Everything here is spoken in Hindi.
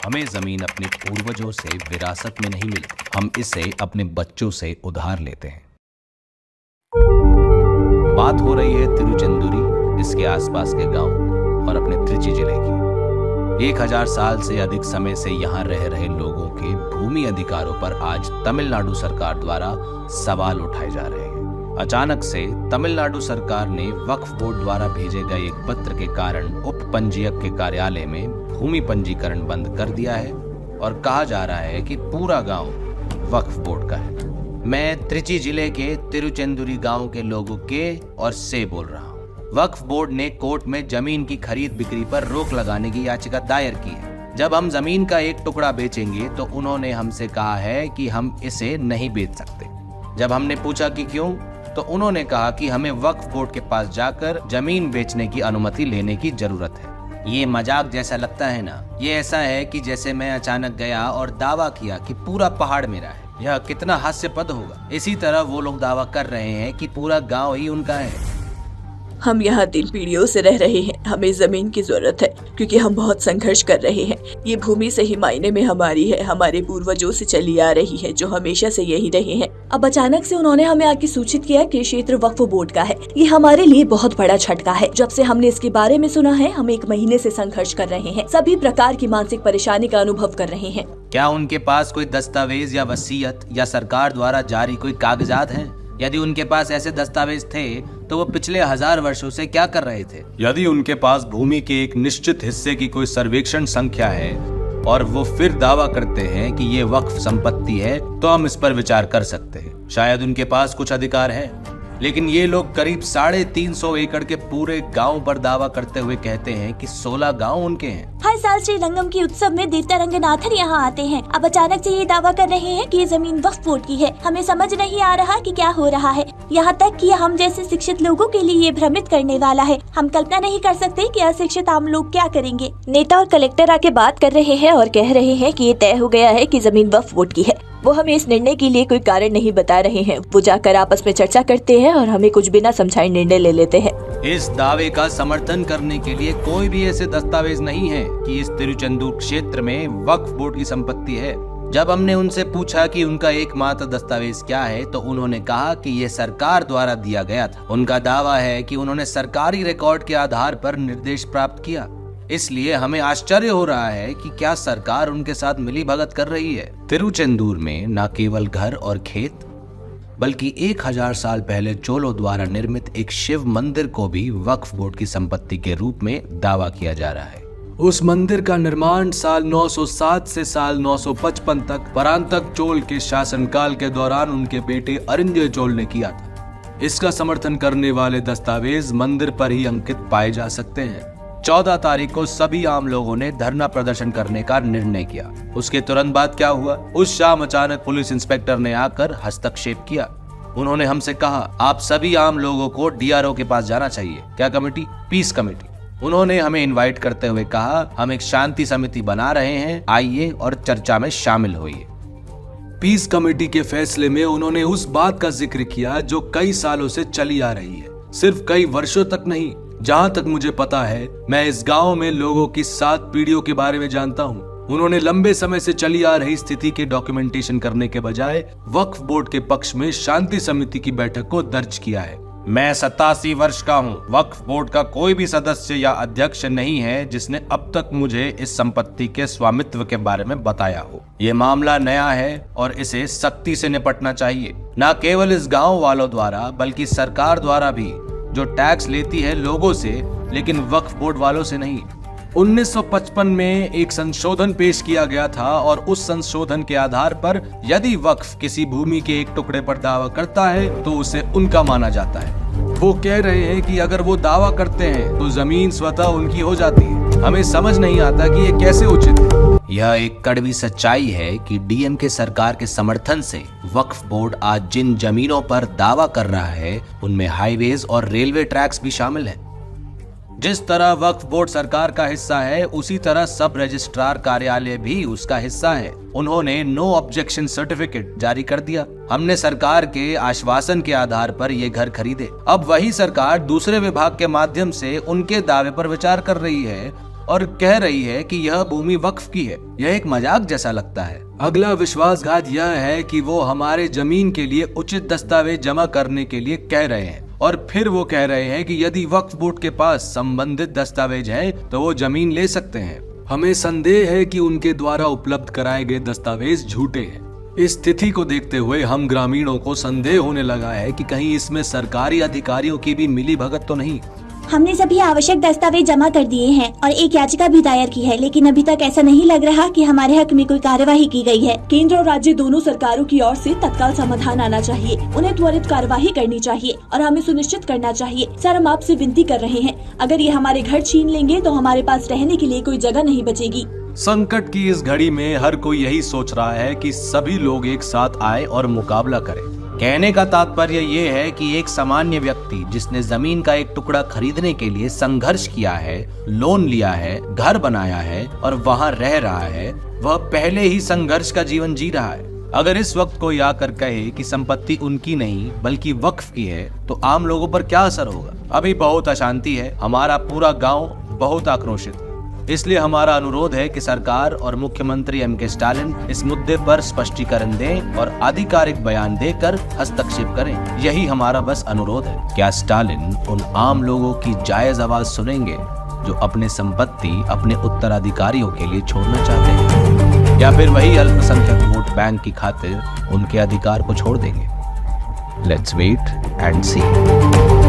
हमें जमीन अपने पूर्वजों से विरासत में नहीं मिलती, हम इसे अपने बच्चों से उधार लेते हैं। बात हो रही है तिरुचेंदुरी, इसके आसपास के गांव और अपने त्रिची जिले की। 1000 साल से अधिक समय से यहाँ रह रहे लोगों के भूमि अधिकारों पर आज तमिलनाडु सरकार द्वारा सवाल उठाए जा रहे हैं। अचानक से तमिलनाडु सरकार ने वक्फ बोर्ड द्वारा भेजे गए एक पत्र के कारण उप पंजीयक के कार्यालय में भूमि पंजीकरण बंद कर दिया है और कहा जा रहा है कि पूरा गांव वक्फ बोर्ड का है। मैं त्रिची जिले के तिरुचेंदुरी गांव के लोगों के और से बोल रहा हूं। वक्फ बोर्ड ने कोर्ट में जमीन की खरीद बिक्री पर रोक लगाने की याचिका दायर की है। जब हम जमीन का एक टुकड़ा बेचेंगे तो उन्होंने हमसे कहा है कि हम इसे नहीं बेच सकते। जब हमने पूछा कि क्यों, तो उन्होंने कहा कि हमें वक्फ बोर्ड के पास जाकर जमीन बेचने की अनुमति लेने की जरूरत है। ये मजाक जैसा लगता है ना? ये ऐसा है कि जैसे मैं अचानक गया और दावा किया कि पूरा पहाड़ मेरा है। यह कितना हास्यपद होगा। इसी तरह वो लोग दावा कर रहे हैं कि पूरा गांव ही उनका है। हम यहाँ 3 पीढ़ियों से रह रहे हैं। हमें जमीन की जरूरत है क्योंकि हम बहुत संघर्ष कर रहे हैं। ये भूमि सही मायने में हमारी है, हमारे पूर्वजों से चली आ रही है, जो हमेशा से यही रहे हैं। अब अचानक से उन्होंने हमें आके सूचित किया कि क्षेत्र वक्फ बोर्ड का है। ये हमारे लिए बहुत बड़ा झटका है। जब से हमने इसके बारे में सुना है, हम 1 महीने से संघर्ष कर रहे हैं, सभी प्रकार की मानसिक परेशानी का अनुभव कर रहे हैं। क्या उनके पास कोई दस्तावेज या वसीयत या सरकार द्वारा जारी कोई कागजात हैं? यदि उनके पास ऐसे दस्तावेज थे तो वो पिछले 1000 वर्षों से क्या कर रहे थे? यदि उनके पास भूमि के एक निश्चित हिस्से की कोई सर्वेक्षण संख्या है और वो फिर दावा करते हैं कि ये वक्फ संपत्ति है, तो हम इस पर विचार कर सकते हैं। शायद उनके पास कुछ अधिकार है, लेकिन ये लोग करीब 350 एकड़ के पूरे गांव पर दावा करते हुए कहते हैं कि 16 गांव उनके हैं। हर साल श्री रंगम के उत्सव में देवता रंगनाथन यहाँ आते हैं। अब अचानक से ये दावा कर रहे हैं कि ये जमीन वक्फ बोर्ड की है। हमें समझ नहीं आ रहा कि क्या हो रहा है। यहाँ तक कि हम जैसे शिक्षित लोगों के लिए ये भ्रमित करने वाला है। हम कल्पना नहीं कर सकते कि अशिक्षित आम लोग क्या करेंगे। नेता और कलेक्टर आके बात कर रहे हैं और कह रहे हैं कि ये तय हो गया है कि जमीन वक्फ बोर्ड की है। वो हमें इस निर्णय के लिए कोई कारण नहीं बता रहे हैं। वो जाकर आपस में चर्चा करते हैं और हमें कुछ बिना समझाए निर्णय ले लेते हैं। इस दावे का समर्थन करने के लिए कोई भी ऐसे दस्तावेज नहीं है कि इस तिरुचेंदूर क्षेत्र में वक्फ बोर्ड की संपत्ति है। जब हमने उनसे पूछा कि उनका एकमात्र दस्तावेज क्या है, तो उन्होंने कहा कि ये सरकार द्वारा दिया गया था। उनका दावा है कि उन्होंने सरकारी रिकॉर्ड के आधार पर निर्देश प्राप्त किया। इसलिए हमें आश्चर्य हो रहा है कि क्या सरकार उनके साथ मिली भगत कर रही है। तिरुचेंदूर में न केवल घर और खेत, बल्कि 1000 साल पहले चोलों द्वारा निर्मित एक शिव मंदिर को भी वक्फ बोर्ड की संपत्ति के रूप में दावा किया जा रहा है। उस मंदिर का निर्माण साल 907 से साल 955 तक परांतक चोल के शासनकाल के दौरान उनके बेटे अरिंजय चोल ने किया था। इसका समर्थन करने वाले दस्तावेज मंदिर पर ही अंकित पाए जा सकते हैं। 14 तारीख को सभी आम लोगों ने धरना प्रदर्शन करने का निर्णय किया। उसके तुरंत बाद क्या हुआ? उस शाम अचानक पुलिस इंस्पेक्टर ने आकर हस्तक्षेप किया। उन्होंने हमसे कहा, आप सभी आम लोगों को डीआरओ के पास जाना चाहिए। क्या कमेटी? Peace committee. उन्होंने हमें इनवाइट करते हुए कहा, हम एक शांति समिति बना रहे हैं, आइए और चर्चा में शामिल होइए। पीस कमेटी के फैसले में उन्होंने उस बात का जिक्र किया जो कई सालों से चली आ रही है, सिर्फ कई वर्षों तक नहीं। जहाँ तक मुझे पता है, मैं इस गांव में लोगों की 7 पीढ़ियों के बारे में जानता हूँ। उन्होंने लंबे समय से चली आ रही स्थिति के डॉक्यूमेंटेशन करने के बजाय वक्फ बोर्ड के पक्ष में शांति समिति की बैठक को दर्ज किया है। मैं 87 वर्ष का हूँ। वक्फ बोर्ड का कोई भी सदस्य या अध्यक्ष नहीं है जिसने अब तक मुझे इस संपत्ति के स्वामित्व के बारे में बताया हो। ये मामला नया है और इसे सख्ती से निपटना चाहिए, न केवल इस गाँव वालों द्वारा बल्कि सरकार द्वारा भी, जो टैक्स लेती है लोगों से लेकिन वक्फ बोर्ड वालों से नहीं। 1955 में एक संशोधन पेश किया गया था और उस संशोधन के आधार पर यदि वक्फ किसी भूमि के एक टुकड़े पर दावा करता है तो उसे उनका माना जाता है। वो कह रहे हैं कि अगर वो दावा करते हैं तो जमीन स्वतः उनकी हो जाती है। हमें समझ नहीं आता कि ये कैसे उचित है। यह एक कड़वी सच्चाई है कि डीएमके सरकार के समर्थन से वक्फ बोर्ड आज जिन जमीनों पर दावा कर रहा है उनमें हाईवेज और रेलवे ट्रैक्स भी शामिल हैं। जिस तरह वक्फ बोर्ड सरकार का हिस्सा है, उसी तरह सब रजिस्ट्रार कार्यालय भी उसका हिस्सा है। उन्होंने नो ऑब्जेक्शन सर्टिफिकेट जारी कर दिया। हमने सरकार के आश्वासन के आधार पर ये घर खरीदे। अब वही सरकार दूसरे विभाग के माध्यम से उनके दावे पर विचार कर रही है और कह रही है कि यह भूमि वक्फ की है। यह एक मजाक जैसा लगता है। अगला विश्वासघात यह है कि वो हमारे जमीन के लिए उचित दस्तावेज जमा करने के लिए कह रहे हैं और फिर वो कह रहे हैं कि यदि वक्फ बोर्ड के पास संबंधित दस्तावेज है तो वो जमीन ले सकते हैं। हमें संदेह है कि उनके द्वारा उपलब्ध कराए गए दस्तावेज झूठे हैं। इस स्थिति को देखते हुए हम ग्रामीणों को संदेह होने लगा है कि कहीं इसमें सरकारी अधिकारियों की भी मिलीभगत तो नहीं। हमने सभी आवश्यक दस्तावेज जमा कर दिए हैं और एक याचिका भी दायर की है, लेकिन अभी तक ऐसा नहीं लग रहा कि हमारे हक में कोई कार्यवाही की गई है। केंद्र और राज्य दोनों सरकारों की ओर से तत्काल समाधान आना चाहिए। उन्हें त्वरित कार्यवाही करनी चाहिए और हमें सुनिश्चित करना चाहिए। सर, हम आपसे विनती कर रहे हैं, अगर ये हमारे घर छीन लेंगे तो हमारे पास रहने के लिए कोई जगह नहीं बचेगी। संकट की इस घड़ी में हर कोई यही सोच रहा है कि सभी लोग एक साथ आए और मुकाबला करें। कहने का तात्पर्य ये है कि एक सामान्य व्यक्ति जिसने जमीन का एक टुकड़ा खरीदने के लिए संघर्ष किया है, लोन लिया है, घर बनाया है और वहां रह रहा है, वह पहले ही संघर्ष का जीवन जी रहा है। अगर इस वक्त कोई आकर कहे कि संपत्ति उनकी नहीं बल्कि वक्फ की है तो आम लोगों पर क्या असर होगा? अभी बहुत अशांति है। हमारा पूरा गांव बहुत आक्रोशित है। इसलिए हमारा अनुरोध है कि सरकार और मुख्यमंत्री M.K. स्टालिन इस मुद्दे पर स्पष्टीकरण दें और आधिकारिक बयान देकर हस्तक्षेप करें। यही हमारा बस अनुरोध है। क्या स्टालिन उन आम लोगों की जायज आवाज सुनेंगे जो अपने संपत्ति अपने उत्तराधिकारियों के लिए छोड़ना चाहते हैं, या फिर वही अल्पसंख्यक वोट बैंक की खातिर उनके अधिकार को छोड़ देंगे? Let's wait and C.